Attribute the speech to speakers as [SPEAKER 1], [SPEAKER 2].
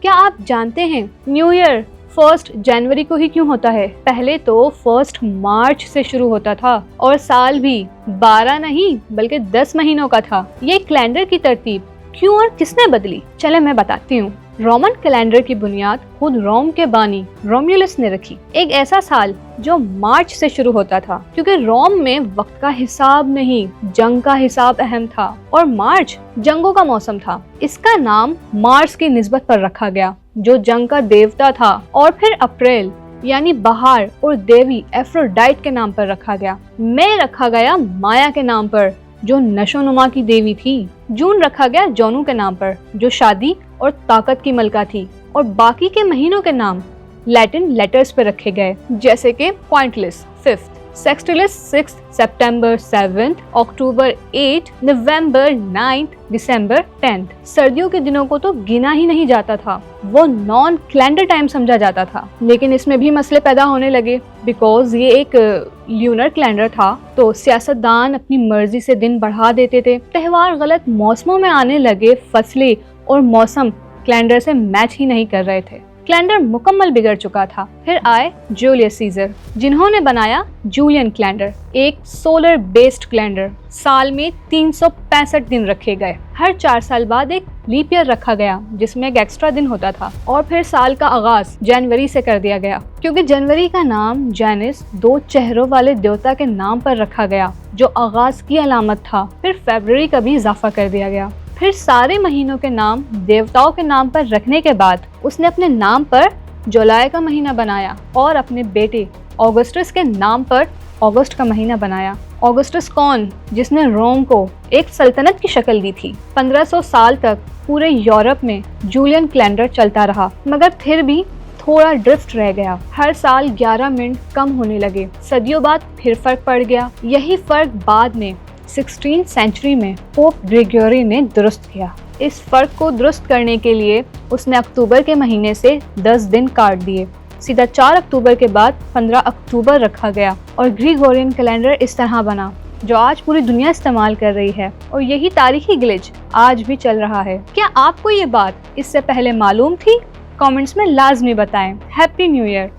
[SPEAKER 1] क्या आप जानते हैं न्यू ईयर 1 जनवरी को ही क्यों होता है? पहले तो 1 मार्च से शुरू होता था और साल भी 12 नहीं बल्कि 10 महीनों का था। ये कैलेंडर की तरतीब क्यों और किसने बदली? चले मैं बताती हूँ। रोमन कैलेंडर की बुनियाद खुद रोम के बानी रोम्युलस ने रखी। एक ऐसा साल जो मार्च से शुरू होता था, क्योंकि रोम में वक्त का हिसाब नहीं, जंग का हिसाब अहम था और मार्च जंगों का मौसम था। इसका नाम मार्स की निस्बत पर रखा गया, जो जंग का देवता था। और फिर अप्रैल यानी बहार और देवी एफ्रोडाइट के नाम पर रखा गया। मई रखा गया माया के नाम पर, जो नशोनुमा की देवी थी। जून रखा गया जोनू के नाम पर, जो शादी और ताकत की मलका थी। और बाकी के महीनों के नाम लैटिन लेटर्स पर रखे गए, जैसे कि क्वाइंटलिस 5th, सेक्सटिलिस 6th, सितंबर 7th, अक्टूबर 8, नवंबर 9th, दिसंबर 10th। सर्दियों के दिनों को तो गिना ही नहीं जाता था, वो नॉन कैलेंडर टाइम समझा जाता था। लेकिन इसमें भी मसले पैदा होने लगे, बिकॉज ये एक ल्यूनर कैलेंडर था, तो सियासतदान अपनी मर्जी से दिन बढ़ा देते थे। त्योहार गलत मौसमों में आने लगे, फसलें और मौसम कैलेंडर से मैच ही नहीं कर रहे थे। कैलेंडर मुकम्मल बिगड़ चुका था। फिर आए जूलियस सीजर, जिन्होंने बनाया जूलियन कैलेंडर, एक सोलर बेस्ड कैलेंडर। साल में 365 दिन रखे गए। हर 4 साल बाद एक लीप ईयर रखा गया, जिसमें एक एक्स्ट्रा दिन होता था। और फिर साल का आगाज जनवरी से कर दिया गया, क्योंकि जनवरी का नाम जैनिस 2 चेहरों वाले देवता के नाम पर रखा गया, जो आगाज की अलामत था। फिर फरवरी का भी इजाफा कर दिया गया। फिर सारे महीनों के नाम देवताओं के नाम पर रखने के बाद उसने अपने नाम पर जुलाई का महीना बनाया और अपने बेटे ऑगस्टस के नाम पर अगस्त का महीना बनाया। ऑगस्टस कौन? जिसने रोम को एक सल्तनत की शक्ल दी थी। 1500 साल तक पूरे यूरोप में जूलियन कैलेंडर चलता रहा, मगर फिर भी थोड़ा ड्रिफ्ट रह गया। हर साल 11 मिनट कम होने लगे। सदियों बाद फिर फर्क पड़ गया। यही फर्क बाद में 16वीं सेंचुरी में पोप ग्रेगोरी ने दुरुस्त किया। इस फर्क को दुरुस्त करने के लिए उसने अक्टूबर के महीने से 10 दिन काट दिए। सीधा 4 अक्टूबर के बाद 15 अक्टूबर रखा गया और ग्रेगोरियन कैलेंडर इस तरह बना, जो आज पूरी दुनिया इस्तेमाल कर रही है। और यही तारीखी ग्लिच आज भी चल रहा है। क्या आपको ये बात इससे पहले मालूम थी? कमेंट्स में लाजमी बताएं। Happy new year.